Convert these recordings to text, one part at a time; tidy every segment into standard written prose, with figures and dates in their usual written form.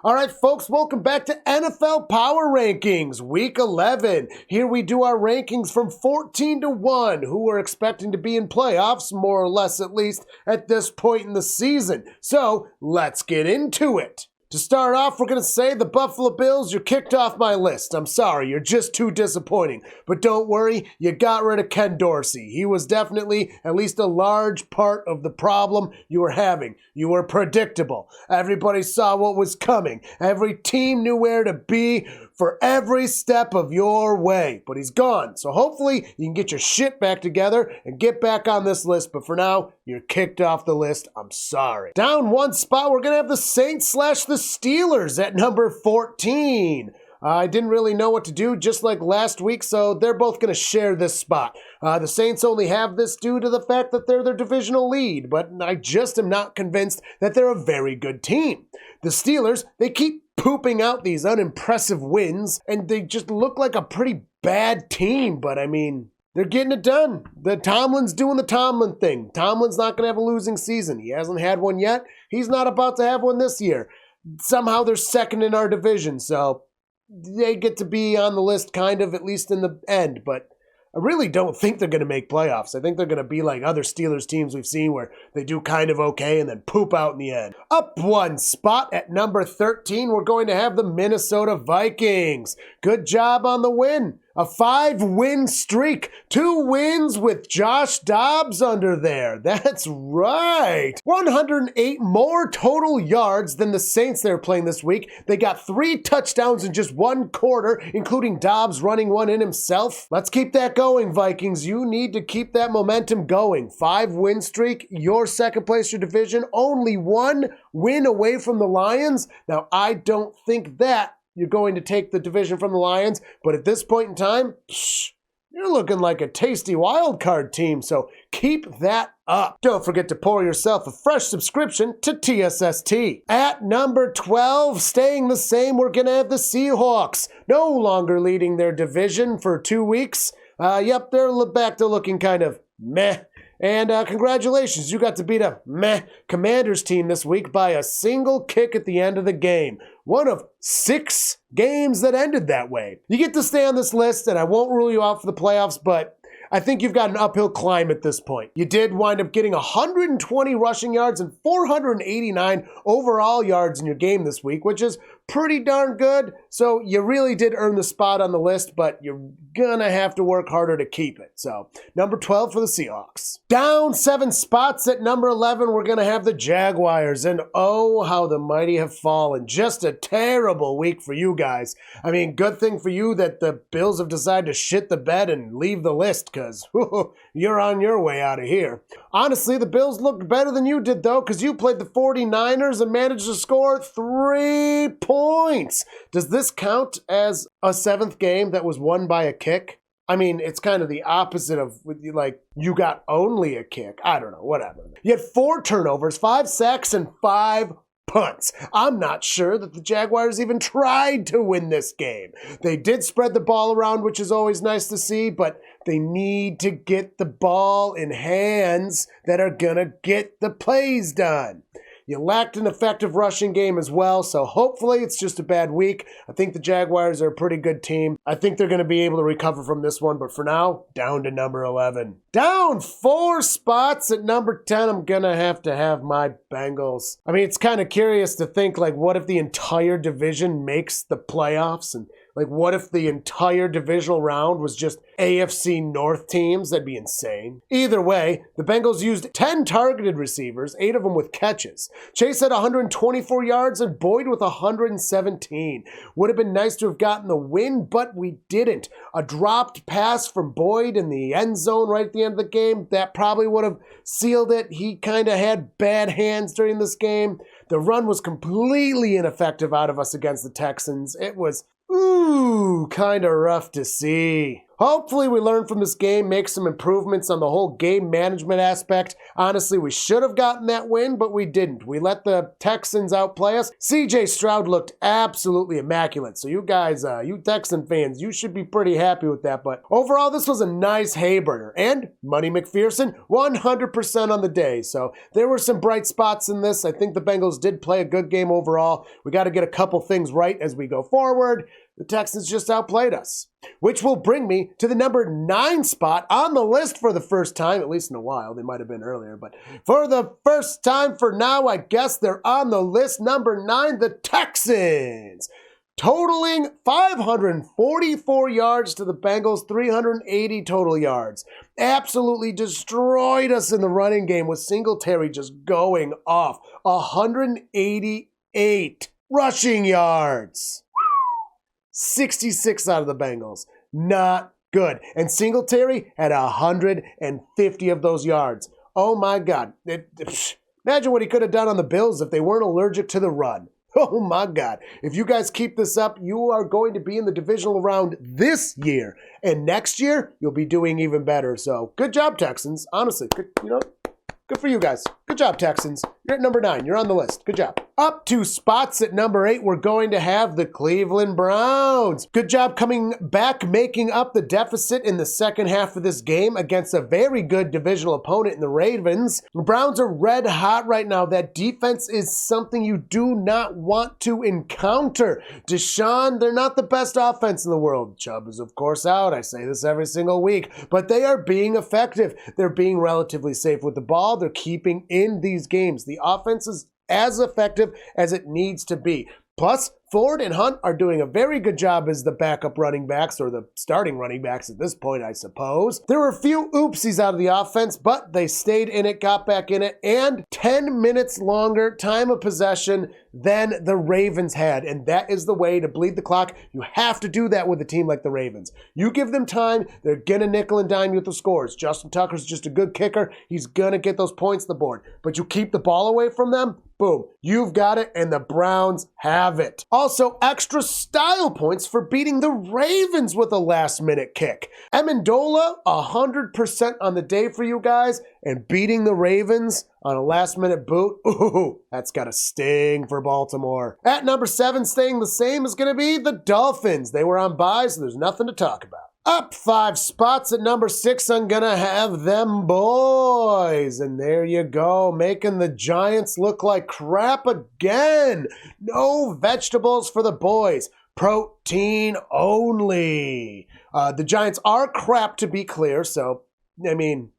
All right, folks, welcome back to NFL Power Rankings, Week 11. Here we do our rankings from 14 to 1, who we're expecting to be in playoffs, more or less at least, at this point in the season. So, let's get into it. To start off, we're going to say the Buffalo Bills, you're kicked off my list. I'm sorry, you're just too disappointing. But don't worry, you got rid of Ken Dorsey. He was definitely at least a large part of the problem you were having. You were predictable. Everybody saw what was coming. Every team knew where to be for every step of your way. But he's gone, so hopefully you can get your shit back together and get back on this list. But for now, you're kicked off the list. I'm sorry. Down one spot, we're going to have the Saints / the Steelers at number 14. I didn't really know what to do, just like last week, so they're both going to share this spot. The Saints only have this due to the fact that they're their divisional lead, but I just am not convinced that they're a very good team. The Steelers, they keep pooping out these unimpressive wins, and they just look like a pretty bad team, but I mean, they're getting it done. Tomlin's doing the Tomlin thing. Tomlin's not going to have a losing season. He hasn't had one yet. He's not about to have one this year. Somehow they're second in our division, so they get to be on the list kind of, at least in the end, but I really don't think they're going to make playoffs. I think they're going to be like other Steelers teams we've seen where they do kind of okay and then poop out in the end. Up one spot at number 13, we're going to have the Minnesota Vikings. Good job on the win. A 5-win streak. 2 wins with Josh Dobbs under there. That's right. 108 more total yards than the Saints they're playing this week. They got 3 touchdowns in just 1 quarter, including Dobbs running one in himself. Let's keep that going, Vikings. You need to keep that momentum going. 5-win streak. Your second place, your division. Only 1 win away from the Lions. Now, I don't think that you're going to take the division from the Lions, but at this point in time, you're looking like a tasty wild card team, so keep that up. Don't forget to pour yourself a fresh subscription to TSST. At number 12, staying the same, we're going to have the Seahawks. No longer leading their division for 2 weeks. Yep, they're back to looking kind of meh. And congratulations, you got to beat a meh Commanders team this week by a single kick at the end of the game. One of 6 games that ended that way. You get to stay on this list, and I won't rule you out for the playoffs, but I think you've got an uphill climb at this point. You did wind up getting 120 rushing yards and 489 overall yards in your game this week, which is pretty darn good. So you really did earn the spot on the list, but you're gonna have to work harder to keep it. So number 12 for the Seahawks. Down 7 spots at number 11, we're gonna have the Jaguars. And oh, how the mighty have fallen. Just a terrible week for you guys. I mean, good thing for you that the Bills have decided to shit the bed and leave the list, because you're on your way out of here. Honestly, the Bills looked better than you did, though, because you played the 49ers and managed to score 3 points. Does this count as a 7th game that was won by a kick? I mean, it's kind of the opposite of, like, you got only a kick. I don't know, whatever. You had 4 turnovers, 5 sacks, and 5 punts. I'm not sure that the Jaguars even tried to win this game. They did spread the ball around, which is always nice to see, but they need to get the ball in hands that are gonna get the plays done. You lacked an effective rushing game as well, so hopefully it's just a bad week. I think the Jaguars are a pretty good team. I think they're going to be able to recover from this one, but for now, down to number 11. Down 4 spots at number 10, I'm going to have my Bengals. I mean, it's kind of curious to think, like, what if the entire division makes the playoffs? And like, what if the entire divisional round was just AFC North teams? That'd be insane. Either way, the Bengals used 10 targeted receivers, 8 of them with catches. Chase had 124 yards and Boyd with 117. Would have been nice to have gotten the win, but we didn't. A dropped pass from Boyd in the end zone right at the end of the game, that probably would have sealed it. He kind of had bad hands during this game. The run was completely ineffective out of us against the Texans. It was kind of rough to see. Hopefully we learn from this game, make some improvements on the whole game management aspect. Honestly, we should have gotten that win, but we didn't. We let the Texans outplay us. CJ Stroud looked absolutely immaculate. So you guys, you Texan fans, you should be pretty happy with that. But overall, this was a nice hayburner. And Money McPherson, 100% on the day. So there were some bright spots in this. I think the Bengals did play a good game overall. We got to get a couple things right as we go forward. The Texans just outplayed us. Which will bring me to the number 9 spot on the list for the first time, at least in a while. They might have been earlier, but for the first time for now, I guess they're on the list. Number 9, the Texans. Totaling 544 yards to the Bengals, 380 total yards. Absolutely destroyed us in the running game with Singletary just going off. 188 rushing yards. 66 out of the Bengals. Not good. And Singletary had 150 of those yards. Oh my God. Imagine what he could have done on the Bills if they weren't allergic to the run. Oh my God. If you guys keep this up, you are going to be in the divisional round this year. And next year, you'll be doing even better. So good job, Texans. Honestly, good for you guys. Good job, Texans. You're at number 9. You're on the list. Good job. Up 2 spots at number 8, we're going to have the Cleveland Browns. Good job coming back, making up the deficit in the second half of this game against a very good divisional opponent in the Ravens. The Browns are red hot right now. That defense is something you do not want to encounter. Deshaun, they're not the best offense in the world. Chubb is, of course, out. I say this every single week. But they are being effective. They're being relatively safe with the ball. They're keeping in these games. The offense is as effective as it needs to be. Plus, Ford and Hunt are doing a very good job as the backup running backs, or the starting running backs at this point, I suppose. There were a few oopsies out of the offense, but they stayed in it, got back in it, and 10 minutes longer time of possession than the Ravens had. And that is the way to bleed the clock. You have to do that with a team like the Ravens. You give them time, they're going to nickel and dime you with the scores. Justin Tucker's just a good kicker. He's going to get those points on the board. But you keep the ball away from them, boom, you've got it, and the Browns have it. Also, extra style points for beating the Ravens with a last-minute kick. Amendola, 100% on the day for you guys, and beating the Ravens on a last-minute boot, ooh, that's got to sting for Baltimore. At number 7, staying the same is going to be the Dolphins. They were on bye, so there's nothing to talk about. Up 5 spots at number 6, I'm going to have them boys. And there you go, making the Giants look like crap again. No vegetables for the boys. Protein only. The Giants are crap, to be clear, so, I mean,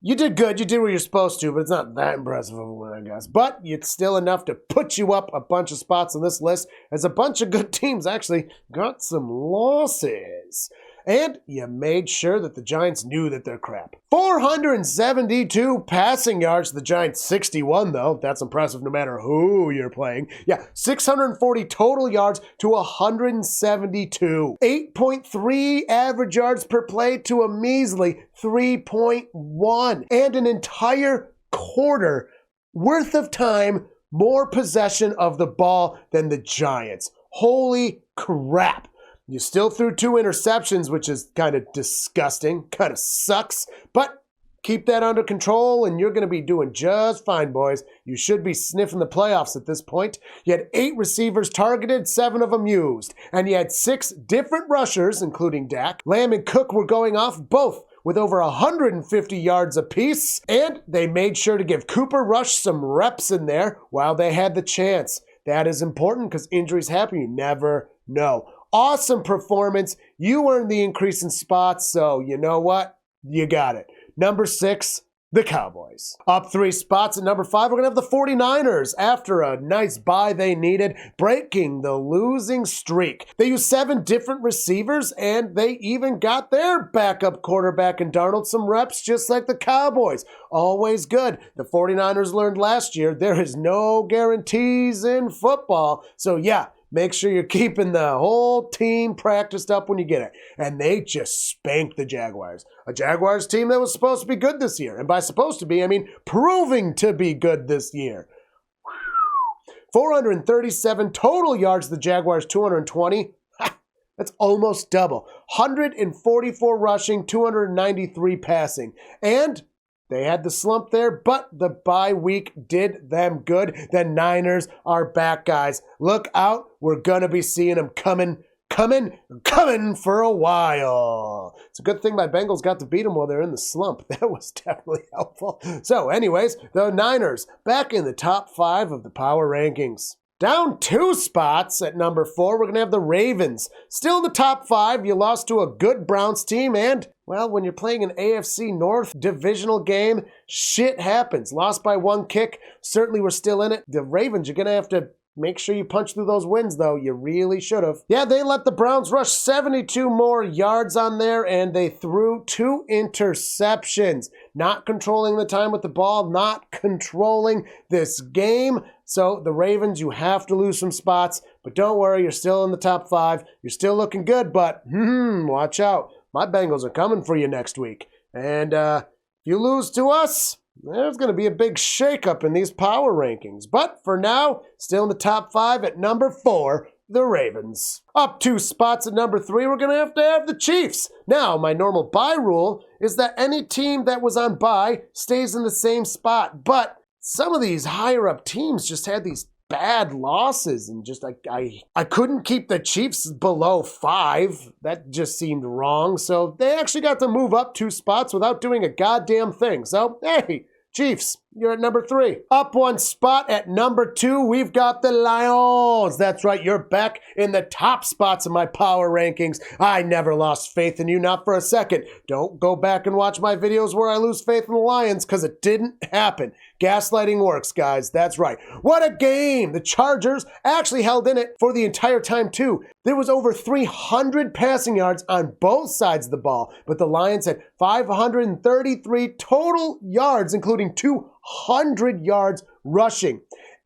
you did good. You did what you're supposed to, but it's not that impressive of a win, I guess. But it's still enough to put you up a bunch of spots on this list, as a bunch of good teams actually got some losses. And you made sure that the Giants knew that they're crap. 472 passing yards. The Giants 61, though. That's impressive no matter who you're playing. Yeah, 640 total yards to 172. 8.3 average yards per play to a measly 3.1. And an entire quarter worth of time, more possession of the ball than the Giants. Holy crap. You still threw 2 interceptions, which is kind of disgusting, kind of sucks, but keep that under control and you're going to be doing just fine, boys. You should be sniffing the playoffs at this point. You had 8 receivers targeted, 7 of them used, and you had 6 different rushers, including Dak. Lamb and Cook were going off, both with over 150 yards apiece, and they made sure to give Cooper Rush some reps in there while they had the chance. That is important because injuries happen. You never know. Awesome performance. You earned the increase in spots, so you know what? You got it. Number 6, the Cowboys. Up 3 spots at number 5, we're going to have the 49ers after a nice bye they needed, breaking the losing streak. They used 7 different receivers, and they even got their backup quarterback in Darnold some reps, just like the Cowboys. Always good. The 49ers learned last year there is no guarantees in football, so yeah, make sure you're keeping the whole team practiced up when you get it. And they just spanked the Jaguars. A Jaguars team that was supposed to be good this year. And by supposed to be, I mean proving to be good this year. 437 total yards, the Jaguars 220. That's almost double. 144 rushing, 293 passing. And they had the slump there, but the bye week did them good. The Niners are back, guys. Look out. We're going to be seeing them coming for a while. It's a good thing my Bengals got to beat them while they're in the slump. That was definitely helpful. So anyways, the Niners back in the top 5 of the power rankings. Down 2 spots at number 4, we're going to have the Ravens. Still in the top 5, you lost to a good Browns team, and, well, when you're playing an AFC North divisional game, shit happens. Lost by 1 kick, certainly we're still in it. The Ravens, you're going to have to make sure you punch through those wins, though. You really should have. Yeah, they let the Browns rush 72 more yards on there, and they threw 2 interceptions. Not controlling the time with the ball, not controlling this game. So the Ravens, you have to lose some spots, but don't worry, you're still in the top 5. You're still looking good, but watch out. My Bengals are coming for you next week. And if you lose to us, there's going to be a big shakeup in these power rankings. But for now, still in the top 5 at number 4, the Ravens. Up 2 spots at number 3, we're going to have the Chiefs. Now, my normal bye rule is that any team that was on bye stays in the same spot. But some of these higher up teams just had these bad losses, and just I couldn't keep the Chiefs below 5. That just seemed wrong. So they actually got to move up 2 spots without doing a goddamn thing. So, hey, Chiefs, you're at number 3. Up 1 spot at number 2, we've got the Lions. That's right, you're back in the top spots of my power rankings. I never lost faith in you, not for a second. Don't go back and watch my videos where I lose faith in the Lions, because it didn't happen. Gaslighting works, guys. That's right. What a game! The Chargers actually held in it for the entire time, too. There was over 300 passing yards on both sides of the ball, but the Lions had 533 total yards, including 200 yards rushing.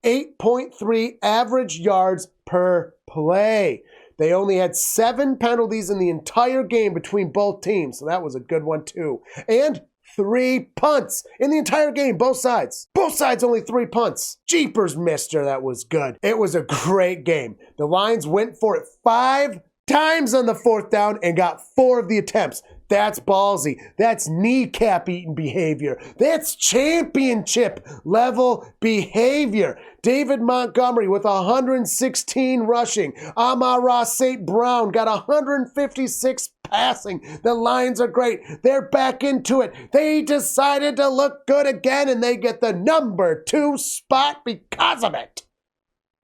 8.3 average yards per play. They only had 7 penalties in the entire game between both teams, so that was a good one, too. And 3 punts in the entire game, both sides. Both sides only 3 punts. Jeepers, mister, that was good. It was a great game. The Lions went for it 5 times on the 4th down and got 4 of the attempts. That's ballsy. That's kneecap-eating behavior. That's championship level behavior. David Montgomery with 116 rushing. Amon-Ra St. Brown got 156 passing. The Lions are great. They're back into it. They decided to look good again, and they get the number 2 spot because of it.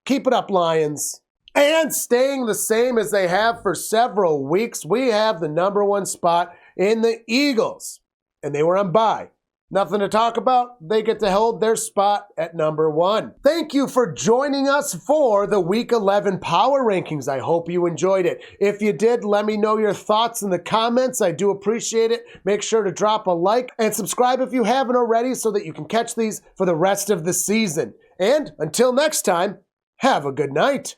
Keep it up, Lions. And staying the same as they have for several weeks, we have the number 1 spot in the Eagles. And they were on bye. Nothing to talk about. They get to hold their spot at number 1. Thank you for joining us for the Week 11 Power Rankings. I hope you enjoyed it. If you did, let me know your thoughts in the comments. I do appreciate it. Make sure to drop a like and subscribe if you haven't already so that you can catch these for the rest of the season. And until next time, have a good night.